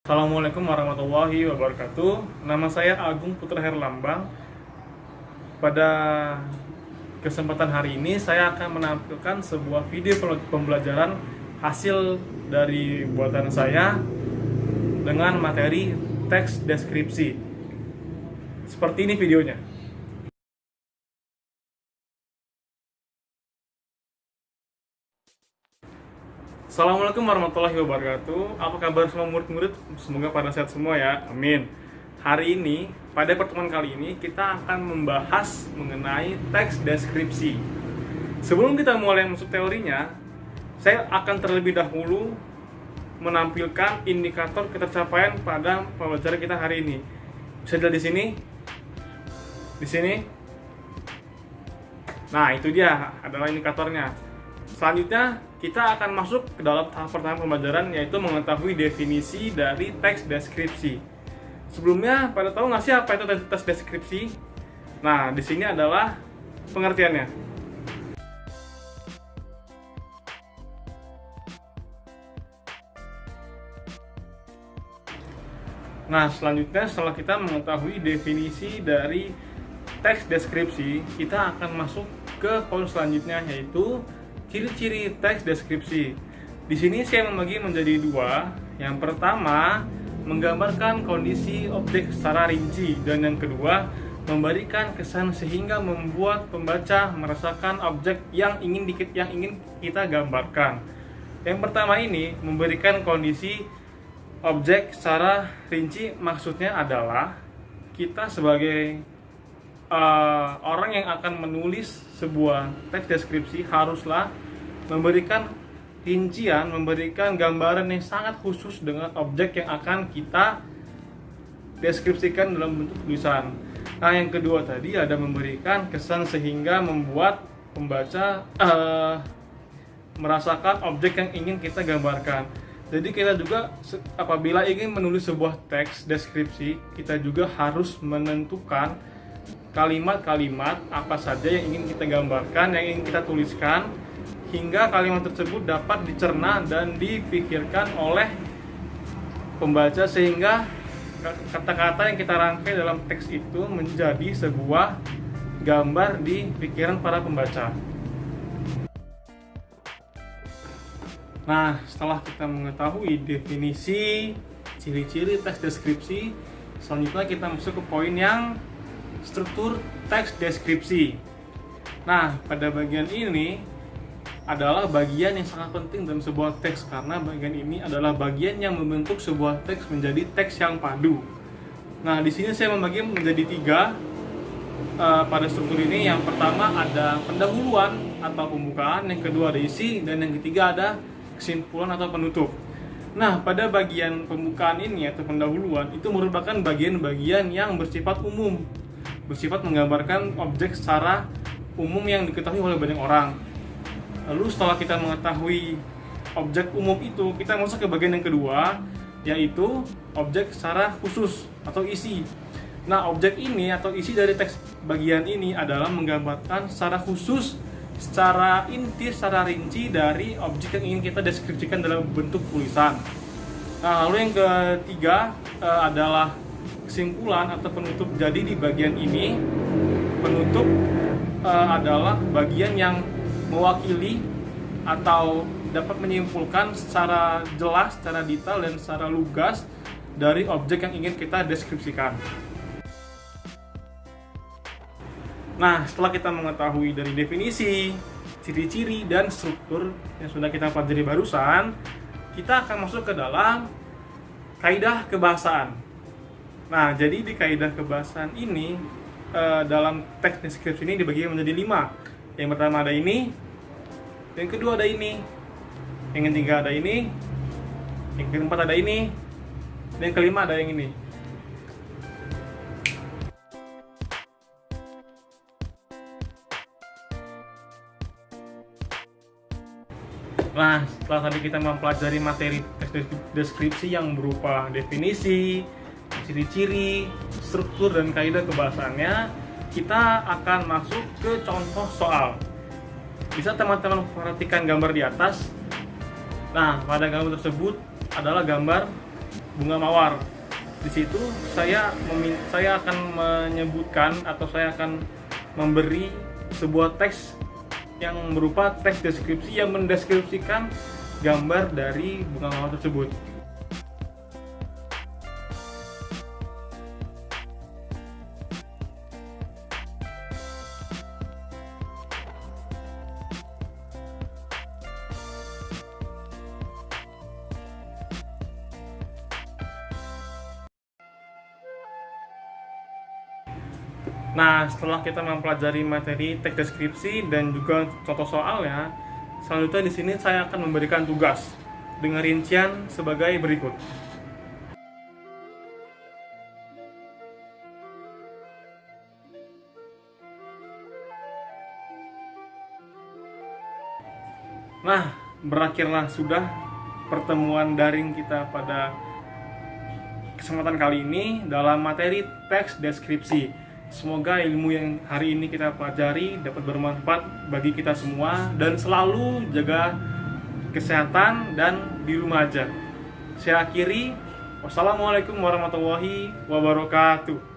Assalamualaikum warahmatullahi wabarakatuh. Nama saya Agung Putra Herlambang. Pada kesempatan hari ini saya akan menampilkan sebuah video pembelajaran hasil dari buatan saya dengan materi teks deskripsi. Seperti ini videonya. Assalamualaikum warahmatullahi wabarakatuh. Apa kabar semua murid-murid? Semoga pada sehat semua ya. Amin. Hari ini, pada pertemuan kali ini kita akan membahas mengenai teks deskripsi. Sebelum kita mulai masuk teorinya, saya akan terlebih dahulu menampilkan indikator ketercapaian pada pembelajaran kita hari ini. Bisa dilihat di sini. Di sini. Nah, itu dia adalah indikatornya. Selanjutnya, kita akan masuk ke dalam tahap pertama pembelajaran, yaitu mengetahui definisi dari teks deskripsi. Sebelumnya, pada tahu nggak sih apa itu teks deskripsi? Nah, di sini adalah pengertiannya. Nah, selanjutnya setelah kita mengetahui definisi dari teks deskripsi, kita akan masuk ke poin selanjutnya, yaitu ciri-ciri teks deskripsi. Di sini saya membagi menjadi dua. Yang pertama, menggambarkan kondisi objek secara rinci, dan yang kedua, memberikan kesan sehingga membuat pembaca merasakan objek yang ingin kita gambarkan. Yang pertama ini, memberikan kondisi objek secara rinci, maksudnya adalah kita sebagai orang yang akan menulis sebuah teks deskripsi haruslah memberikan rincian, memberikan gambaran yang sangat khusus dengan objek yang akan kita deskripsikan dalam bentuk tulisan. Nah, yang kedua tadi ada memberikan kesan sehingga membuat pembaca merasakan objek yang ingin kita gambarkan. Jadi kita juga apabila ingin menulis sebuah teks deskripsi, kita juga harus menentukan kalimat-kalimat apa saja yang ingin kita gambarkan, yang ingin kita tuliskan, hingga kalimat tersebut dapat dicerna dan dipikirkan oleh pembaca, sehingga kata-kata yang kita rangkai dalam teks itu menjadi sebuah gambar di pikiran para pembaca. Nah, setelah kita mengetahui definisi, ciri-ciri teks deskripsi, selanjutnya kita masuk ke poin yang struktur teks deskripsi. Nah, pada bagian ini adalah bagian yang sangat penting dalam sebuah teks, karena bagian ini adalah bagian yang membentuk sebuah teks menjadi teks yang padu. Nah, di sini saya membagi menjadi tiga pada struktur ini. Yang pertama ada pendahuluan atau pembukaan, yang kedua ada isi, dan yang ketiga ada kesimpulan atau penutup. Nah, pada bagian pembukaan ini atau pendahuluan itu merupakan bagian-bagian yang bersifat umum, bersifat menggambarkan objek secara umum yang diketahui oleh banyak orang. Lalu setelah kita mengetahui objek umum itu, kita masuk ke bagian yang kedua, yaitu objek secara khusus atau isi. Nah, objek ini atau isi dari teks bagian ini adalah menggambarkan secara khusus, secara inti, secara rinci dari objek yang ingin kita deskripsikan dalam bentuk tulisan. Nah, lalu yang ketiga adalah kesimpulan atau penutup. Jadi di bagian ini penutup adalah bagian yang mewakili atau dapat menyimpulkan secara jelas, secara detail, dan secara lugas dari objek yang ingin kita deskripsikan. Nah, setelah kita mengetahui dari definisi, ciri-ciri, dan struktur yang sudah kita pelajari barusan, kita akan masuk ke dalam kaidah kebahasaan. Nah, jadi di kaidah kebahasaan ini dalam teks deskripsi ini dibagi menjadi 5. Yang pertama ada ini, yang kedua ada ini, yang ketiga ada ini, yang keempat ada ini, dan yang kelima ada yang ini. Nah, setelah tadi kita mempelajari materi teks deskripsi yang berupa definisi, ciri-ciri, struktur, dan kaidah kebahasaannya, kita akan masuk ke contoh soal. Bisa teman-teman perhatikan gambar di atas. Nah, pada gambar tersebut adalah gambar bunga mawar. Di situ saya akan menyebutkan atau saya akan memberi sebuah teks yang berupa teks deskripsi yang mendeskripsikan gambar dari bunga mawar tersebut. Nah, setelah kita mempelajari materi teks deskripsi dan juga contoh soalnya, selanjutnya di sini saya akan memberikan tugas dengan rincian sebagai berikut. Nah, berakhirlah sudah pertemuan daring kita pada kesempatan kali ini dalam materi teks deskripsi. Semoga ilmu yang hari ini kita pelajari dapat bermanfaat bagi kita semua dan selalu jaga kesehatan dan di rumah aja. Saya akhiri, wassalamualaikum warahmatullahi wabarakatuh.